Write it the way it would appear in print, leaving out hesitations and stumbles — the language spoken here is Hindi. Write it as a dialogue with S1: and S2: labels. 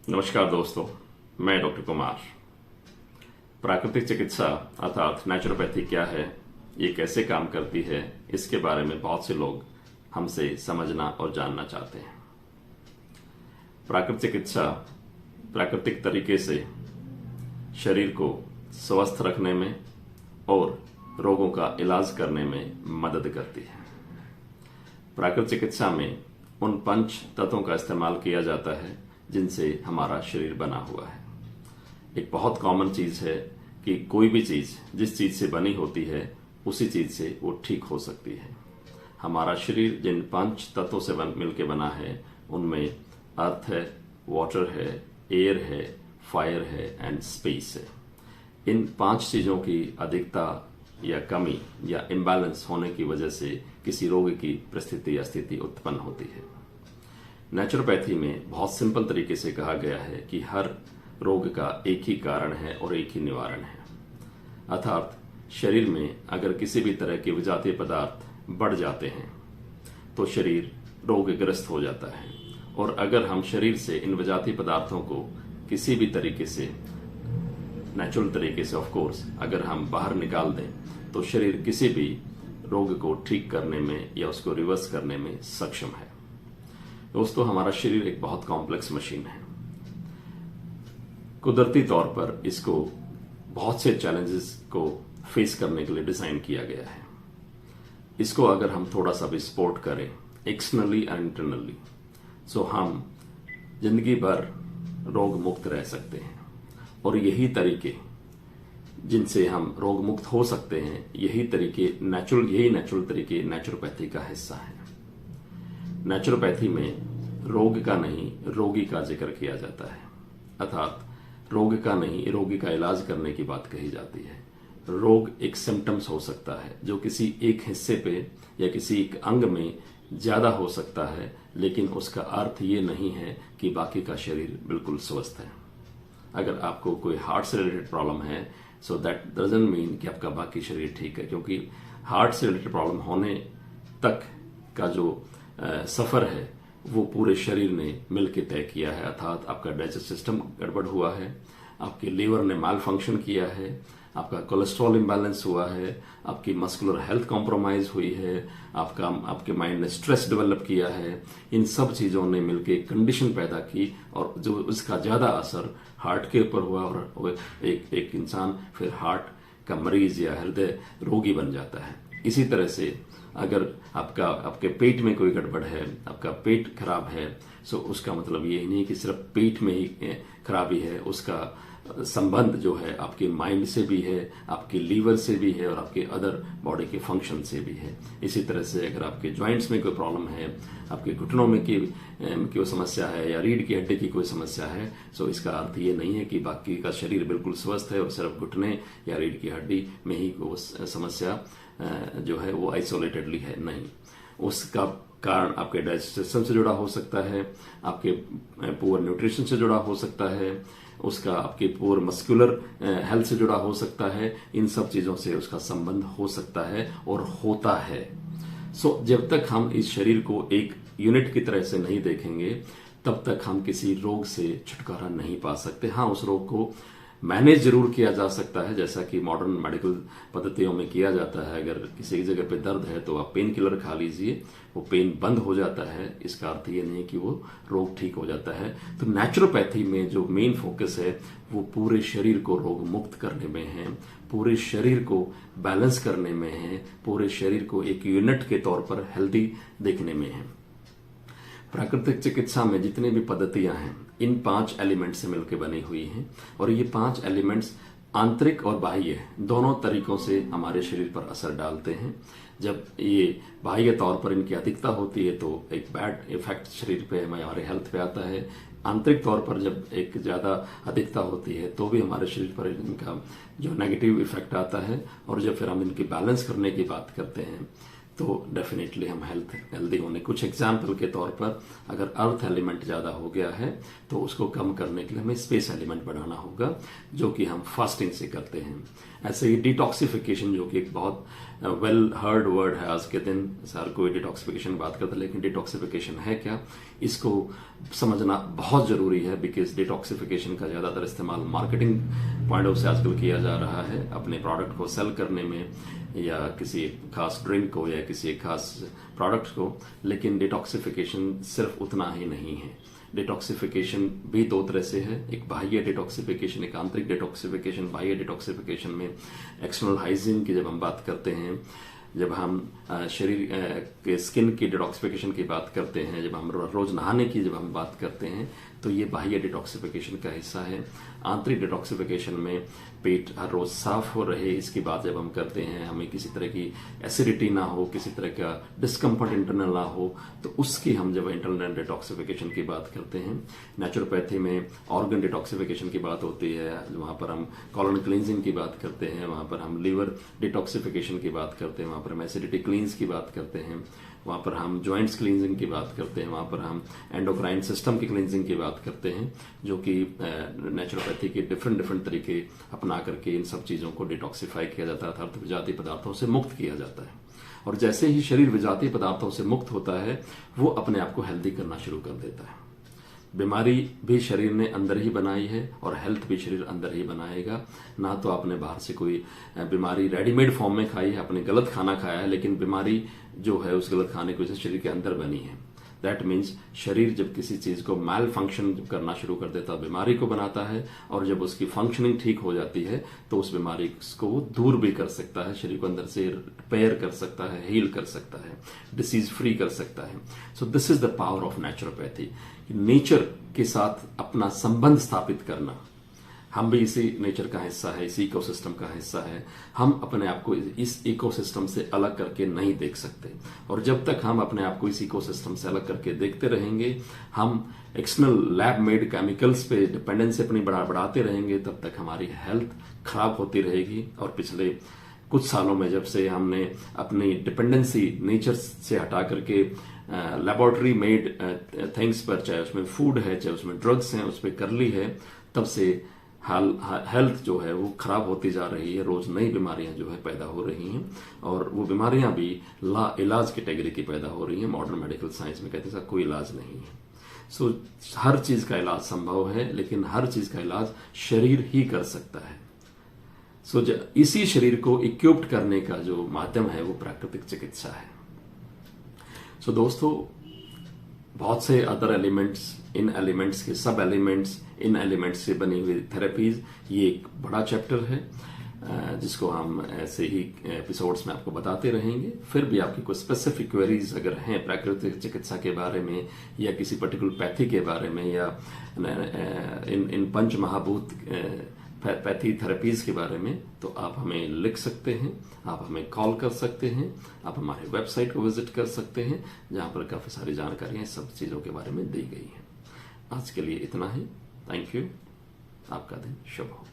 S1: नमस्कार दोस्तों, मैं डॉक्टर कुमार। प्राकृतिक चिकित्सा अर्थात नेचुरोपैथी क्या है, ये कैसे काम करती है, इसके बारे में बहुत से लोग हमसे समझना और जानना चाहते हैं। प्राकृतिक चिकित्सा प्राकृतिक तरीके से शरीर को स्वस्थ रखने में और रोगों का इलाज करने में मदद करती है। प्राकृतिक चिकित्सा में उन पंच तत्वों का इस्तेमाल किया जाता है जिनसे हमारा शरीर बना हुआ है। एक बहुत कॉमन चीज है कि कोई भी चीज जिस चीज से बनी होती है उसी चीज से वो ठीक हो सकती है। हमारा शरीर जिन पंच तत्वों से मिलकर बना है उनमें अर्थ है, वाटर है, एयर है, फायर है एंड स्पेस है। इन पांच चीजों की अधिकता या कमी या इम्बैलेंस होने की वजह से किसी रोग की परिस्थिति या स्थिति उत्पन्न होती है। नेचुरोपैथी में बहुत सिंपल तरीके से कहा गया है कि हर रोग का एक ही कारण है और एक ही निवारण है। अर्थात शरीर में अगर किसी भी तरह के विजातीय पदार्थ बढ़ जाते हैं तो शरीर रोगग्रस्त हो जाता है, और अगर हम शरीर से इन विजातीय पदार्थों को किसी भी तरीके से, नेचुरल तरीके से ऑफ कोर्स, अगर हम बाहर निकाल दें तो शरीर किसी भी रोग को ठीक करने में या उसको रिवर्स करने में सक्षम है। दोस्तों, हमारा शरीर एक बहुत कॉम्प्लेक्स मशीन है। कुदरती तौर पर इसको बहुत से चैलेंजेस को फेस करने के लिए डिजाइन किया गया है। इसको अगर हम थोड़ा सा भी सपोर्ट करें एक्सटर्नली एंड इंटरनली, सो हम जिंदगी भर रोग मुक्त रह सकते हैं। और यही तरीके जिनसे हम रोग मुक्त हो सकते हैं, यही नेचुरल तरीके नेचुरोपैथी का हिस्सा है। नेचुरोपैथी में रोग का नहीं, रोगी का जिक्र किया जाता है। अर्थात रोग का नहीं, रोगी का इलाज करने की बात कही जाती है। रोग एक सिम्टम्स हो सकता है जो किसी एक हिस्से पे या किसी एक अंग में ज्यादा हो सकता है, लेकिन उसका अर्थ ये नहीं है कि बाकी का शरीर बिल्कुल स्वस्थ है। अगर आपको कोई हार्ट से रिलेटेड प्रॉब्लम है, सो दैट डजंट मीन कि आपका बाकी शरीर ठीक है, क्योंकि हार्ट से रिलेटेड प्रॉब्लम होने तक का जो सफर है वो पूरे शरीर ने मिलकर तय किया है। अर्थात आपका डाइजेस्ट सिस्टम गड़बड़ हुआ है, आपके लीवर ने माल फंक्शन किया है, आपका कोलेस्ट्रॉल इम्बैलेंस हुआ है, आपकी मस्कुलर हेल्थ कॉम्प्रोमाइज हुई है, आपके माइंड ने स्ट्रेस डेवलप किया है। इन सब चीजों ने मिलकर एक कंडीशन पैदा की और जो उसका ज्यादा असर हार्ट के ऊपर हुआ और एक इंसान फिर हार्ट का मरीज या हृदय रोगी बन जाता है। इसी तरह से अगर आपके पेट में कोई गड़बड़ है, आपका पेट खराब है, सो उसका मतलब ये नहीं कि सिर्फ पेट में ही खराबी है। उसका संबंध जो है आपके माइंड से भी है, आपके लीवर से भी है और आपके अदर बॉडी के फंक्शन से भी है। इसी तरह से अगर आपके ज्वाइंट्स में कोई प्रॉब्लम है, आपके घुटनों में की कोई समस्या है या रीढ़ की हड्डी की कोई समस्या है, सो इसका अर्थ ये नहीं है कि बाकी का शरीर बिल्कुल स्वस्थ है और सिर्फ घुटने या रीढ़ की हड्डी में ही वो समस्या जो है वो आइसोलेटेडली है। नहीं, उसका कारण आपके डाइजेस्टिव सिस्टम से जुड़ा हो सकता है, आपके पुअर न्यूट्रिशन से जुड़ा हो सकता है, उसका आपके पुअर मस्कुलर हेल्थ से जुड़ा हो सकता है। इन सब चीजों से उसका संबंध हो सकता है और होता है। सो जब तक हम इस शरीर को एक यूनिट की तरह से नहीं देखेंगे तब तक हम किसी रोग से छुटकारा नहीं पा सकते। हाँ, उस रोग को मैनेज जरूर किया जा सकता है, जैसा कि मॉडर्न मेडिकल पद्धतियों में किया जाता है। अगर किसी जगह पे दर्द है तो आप पेन किलर खा लीजिए, वो पेन बंद हो जाता है। इसका अर्थ ये नहीं कि वो रोग ठीक हो जाता है। तो नेचुरोपैथी में जो मेन फोकस है वो पूरे शरीर को रोग मुक्त करने में है, पूरे शरीर को बैलेंस करने में है, पूरे शरीर को एक यूनिट के तौर पर हेल्दी देखने में है। प्राकृतिक चिकित्सा में जितनी भी पद्धतियां हैं इन 5 एलिमेंट से मिलकर बनी हुई हैं, और ये 5 एलिमेंट्स आंतरिक और बाह्य दोनों तरीकों से हमारे शरीर पर असर डालते हैं। जब ये बाह्य तौर पर इनकी अधिकता होती है तो एक बैड इफेक्ट शरीर पे, हमारे हेल्थ पे आता है। आंतरिक तौर पर जब एक ज्यादा अधिकता होती है तो भी हमारे शरीर पर इनका जो नेगेटिव इफेक्ट आता है। और जब फिर हम इनकी बैलेंस करने की बात करते हैं तो डेफिनेटली हम हेल्दी होने, कुछ एग्जाम्पल के तौर पर अगर अर्थ एलिमेंट ज्यादा हो गया है तो उसको कम करने के लिए हमें स्पेस एलिमेंट बढ़ाना होगा, जो कि हम फास्टिंग से करते हैं। ऐसे ही डिटॉक्सिफिकेशन, जो कि एक बहुत वेल हर्ड वर्ड है आज के दिन, हर कोई डिटॉक्सिफिकेशन की बात करता है, लेकिन डिटॉक्सिफिकेशन है क्या, इसको समझना बहुत जरूरी है। बिकॉज डिटॉक्सिफिकेशन का ज्यादातर इस्तेमाल मार्केटिंग पॉइंट ऑफ से आजकल किया जा रहा है, अपने प्रोडक्ट को सेल करने में, या किसी खास ड्रिंक को या किसी खास प्रोडक्ट को। लेकिन डिटॉक्सिफिकेशन सिर्फ उतना ही नहीं है। डिटॉक्सिफिकेशन भी दो तरह से है, एक बाह्य डिटॉक्सिफिकेशन, एक आंतरिक डिटॉक्सिफिकेशन। बाह्य डिटॉक्सिफिकेशन में एक्सटर्नल हाइजीन की जब हम बात करते हैं, जब हम शरीर के स्किन की डिटॉक्सिफिकेशन की बात करते हैं, जब हम रोज नहाने की जब हम बात करते हैं, तो ये बाह्य डिटॉक्सिफिकेशन का हिस्सा है। आंतरिक डिटॉक्सिफिकेशन में पेट हर रोज साफ हो रहे, इसकी बात जब हम करते हैं, हमें किसी तरह की एसिडिटी ना हो, किसी तरह का डिस्कम्फर्ट इंटरनल ना हो, तो उसकी हम जब इंटरनल डिटॉक्सिफिकेशन की बात करते हैं। नेचुरोपैथी में ऑर्गन डिटॉक्सिफिकेशन की बात होती है, वहां पर हम कॉलन क्लींजिंग की बात करते हैं, वहां पर हम लिवर डिटॉक्सिफिकेशन की बात करते हैं, वहां पर हम एसिडिटी क्लींस की बात करते हैं, वहां पर हम जॉइंट्स क्लींजिंग की बात करते हैं, वहां पर हम एंडोक्राइन सिस्टम की क्लींजिंग की बात करते हैं, जो कि नेचुरोपैथी के डिफरेंट तरीके अपना करके इन सब चीजों को डिटॉक्सिफाई किया जाता है, अर्थात विजातीय पदार्थों से मुक्त किया जाता है। और जैसे ही शरीर विजातीय पदार्थों से मुक्त होता है, वो अपने आप को हेल्दी करना शुरू कर देता है। बीमारी भी शरीर ने अंदर ही बनाई है और हेल्थ भी शरीर अंदर ही बनाएगा। ना तो आपने बाहर से कोई बीमारी रेडीमेड फॉर्म में खाई है, आपने गलत खाना खाया है, लेकिन बीमारी जो है उस गलत खाने की वजह से शरीर के अंदर बनी है। दैट मीन्स शरीर जब किसी चीज को मैल फंक्शन करना शुरू कर देता है, बीमारी को बनाता है, और जब उसकी फंक्शनिंग ठीक हो जाती है तो उस बीमारी को वो दूर भी कर सकता है, शरीर को अंदर से रिपेयर कर सकता है, हील कर सकता है, डिसीज फ्री कर सकता है। So this is the power of naturopathy. Nature के साथ अपना संबंध स्थापित करना। हम भी इसी नेचर का हिस्सा है, इसी इकोसिस्टम का हिस्सा है। हम अपने आप को इस इकोसिस्टम से अलग करके नहीं देख सकते, और जब तक हम अपने आप को इस इकोसिस्टम से अलग करके देखते रहेंगे, हम एक्सटर्नल लैब मेड केमिकल्स पे डिपेंडेंसी अपनी बढ़ाते रहेंगे, तब तक हमारी हेल्थ खराब होती रहेगी। और पिछले कुछ सालों में जब से हमने अपनी डिपेंडेंसी नेचर से हटा करके लेबोरेटरी मेड थिंग्स पर, चाहे उसमें फूड है, चाहे उसमें ड्रग्स हैं, उस पर कर ली है, तब से हेल्थ जो है वो खराब होती जा रही है। रोज नई बीमारियां जो है पैदा हो रही हैं, और वो बीमारियां भी ला इलाज कैटेगरी की पैदा हो रही हैं। मॉडर्न मेडिकल साइंस में कहते हैं कोई इलाज नहीं है। सो हर चीज का इलाज संभव है, लेकिन हर चीज का इलाज शरीर ही कर सकता है। सो इसी शरीर को इक्विप्ड करने का जो माध्यम है वो प्राकृतिक चिकित्सा है। सो दोस्तों, बहुत से अदर एलिमेंट्स, इन एलिमेंट्स के सब एलिमेंट्स, इन एलिमेंट्स से बनी हुई थेरेपीज, ये एक बड़ा चैप्टर है जिसको हम ऐसे ही एपिसोड्स में आपको बताते रहेंगे। फिर भी आपकी कोई स्पेसिफिक क्वेरीज अगर हैं प्राकृतिक चिकित्सा के बारे में, या किसी पर्टिकुलर पैथी के बारे में, या इन पंच महाभूत पैथी थेरेपीज के बारे में, तो आप हमें लिख सकते हैं, आप हमें कॉल कर सकते हैं, आप हमारे वेबसाइट को विजिट कर सकते हैं, जहां पर काफी सारी जानकारियां सब चीजों के बारे में दी गई हैं। आज के लिए इतना ही। Thank you. आपका दिन शुभ हो।